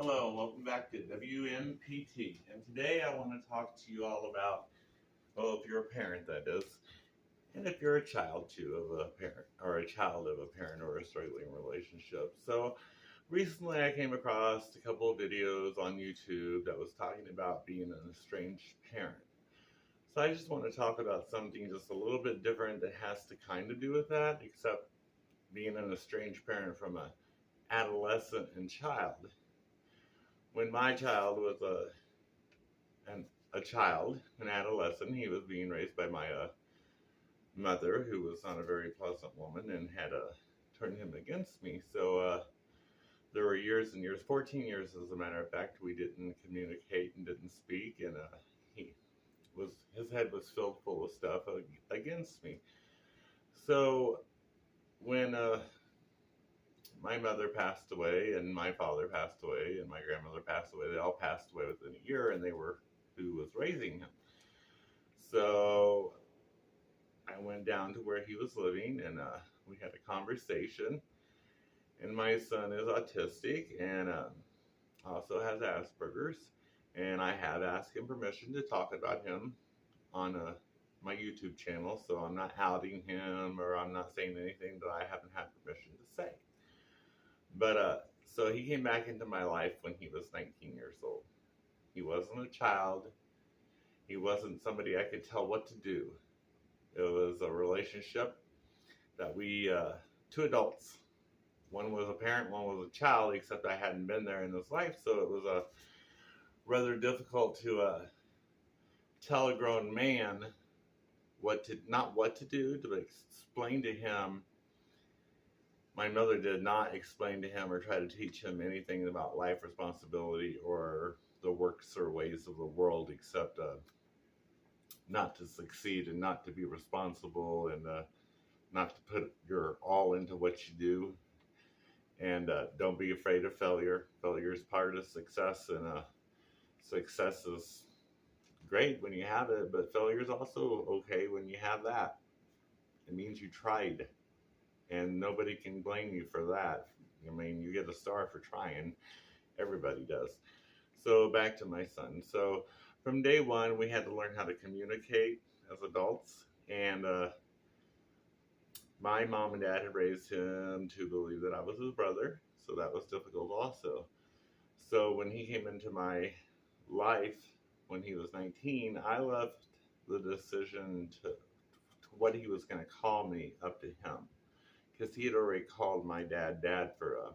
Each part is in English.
Hello, welcome back to WMPT. And today I want to talk to you all about, well, if you're a parent, that is, and if you're a child too of a parent, or a child of a parent or a struggling relationship. So recently I came across a couple of videos on YouTube that was talking about being an estranged parent. So I just want to talk about something just a little bit different that has to kind of do with that, except being an estranged parent from a adolescent and child. When my child was an adolescent, he was being raised by my mother, who was not a very pleasant woman and had turned him against me. So there were years and years, 14 years as a matter of fact, we didn't communicate and didn't speak, and his head was filled full of stuff against me. So when my mother passed away, and my father passed away, and my grandmother passed away. They all passed away within a year, and they were who was raising him. So I went down to where he was living, and we had a conversation. And my son is autistic and also has Asperger's. And I have asked him permission to talk about him on my YouTube channel. So I'm not outing him, or I'm not saying anything that I haven't had permission to say. But so he came back into my life when he was 19 years old. He wasn't a child. He wasn't somebody I could tell what to do. It was a relationship that two adults. One was a parent, one was a child, except I hadn't been there in his life, so it was rather difficult to tell a grown man not what to do, to explain to him. My mother did not explain to him or try to teach him anything about life responsibility or the works or ways of the world, except not to succeed and not to be responsible, and not to put your all into what you do. And don't be afraid of failure. Failure is part of success, and success is great when you have it, but failure is also okay when you have that. It means you tried. And nobody can blame you for that. I mean, you get a star for trying. Everybody does. So back to my son. So from day one, we had to learn how to communicate as adults. And my mom and dad had raised him to believe that I was his brother. So that was difficult also. So when he came into my life, when he was 19, I left the decision to what he was going to call me up to him. Because he had already called my dad for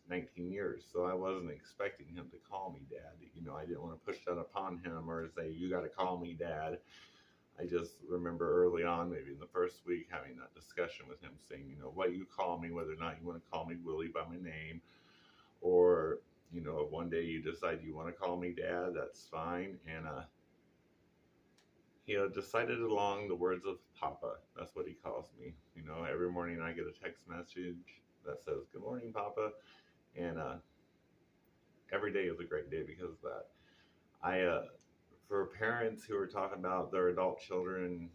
19 years, so I wasn't expecting him to call me dad. I didn't want to push that upon him or say, you got to call me dad. I just remember early on, maybe in the first week, having that discussion with him, saying, what you call me, whether or not you want to call me Willie by my name, or, if one day you decide you want to call me dad, that's fine. And he decided along the words of Papa. That's what he calls me. Every morning I get a text message that says, good morning, Papa. And every day is a great day because of that. For parents who are talking about their adult children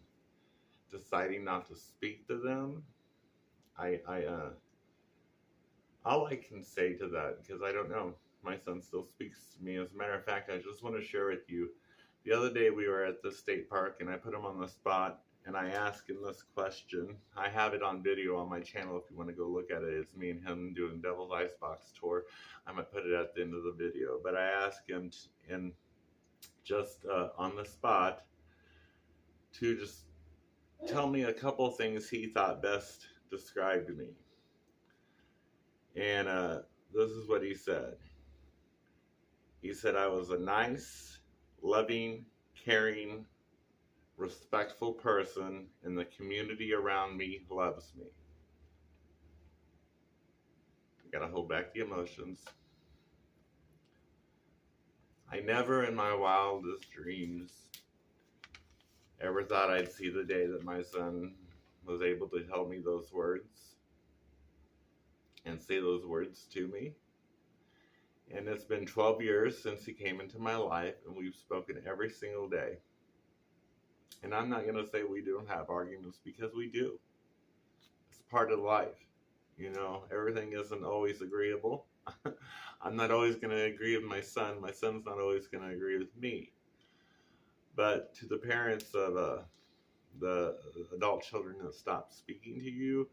deciding not to speak to them, all I can say to that, because I don't know, my son still speaks to me. As a matter of fact, I just want to share with you, the other day we were at the state park, and I put him on the spot, and I asked him this question. I have it on video on my channel if you want to go look at it. It's me and him doing Devil's Icebox tour. I might put it at the end of the video. But I asked him on the spot to just tell me a couple things he thought best described me. And this is what he said. He said I was a nice, loving, caring, respectful person, and the community around me loves me. I gotta hold back the emotions. I never in my wildest dreams ever thought I'd see the day that my son was able to tell me those words and say those words to me. And it's been 12 years since he came into my life, and we've spoken every single day. And I'm not going to say we don't have arguments, because we do. It's part of life. Everything isn't always agreeable. I'm not always going to agree with my son. My son's not always going to agree with me. But to the parents of the adult children that stop speaking to you,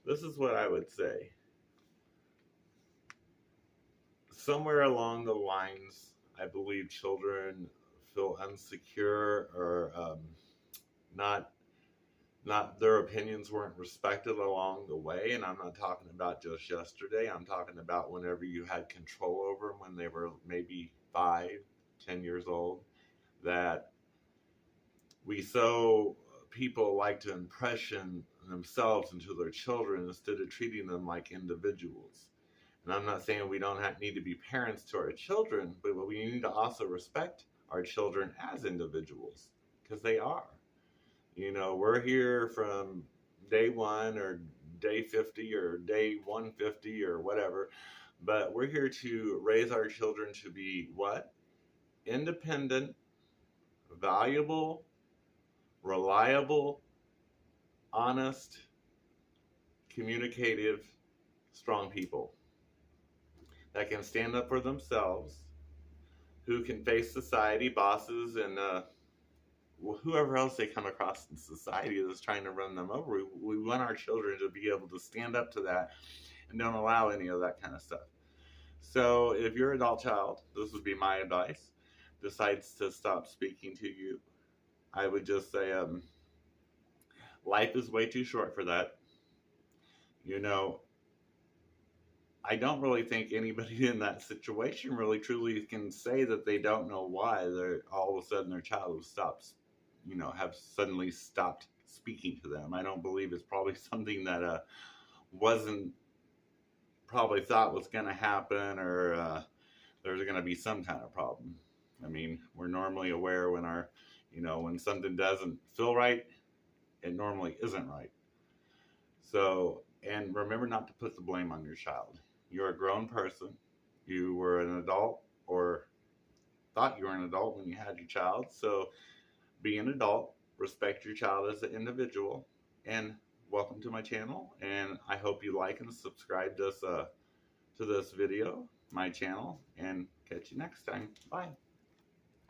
this is what I would say. Somewhere along the lines, I believe children feel insecure or not their opinions weren't respected along the way. And I'm not talking about just yesterday. I'm talking about whenever you had control over them when they were maybe 5, 10 years old. That people like to impression themselves into their children instead of treating them like individuals. And I'm not saying we don't need to be parents to our children, but we need to also respect our children as individuals, because they are. You know, we're here from day 1 or day 50 or day 150 or whatever, but we're here to raise our children to be what? Independent, valuable, reliable, honest, communicative, strong people that can stand up for themselves, who can face society, bosses, and whoever else they come across in society that's trying to run them over. We want our children to be able to stand up to that and don't allow any of that kind of stuff. So if your adult child, this would be my advice, decides to stop speaking to you, I would just say, life is way too short for that. You know, I don't really think anybody in that situation really truly can say that they don't know why they're all of a sudden their child stops, have suddenly stopped speaking to them. I don't believe it's probably something that wasn't probably thought was going to happen, or there's going to be some kind of problem. I mean, we're normally aware when when something doesn't feel right, it normally isn't right. So, and remember not to put the blame on your child. You're a grown person. You were an adult, or thought you were an adult when you had your child. So be an adult, respect your child as an individual, and welcome to my channel. And I hope you like and subscribe to this video, my channel, and catch you next time. Bye.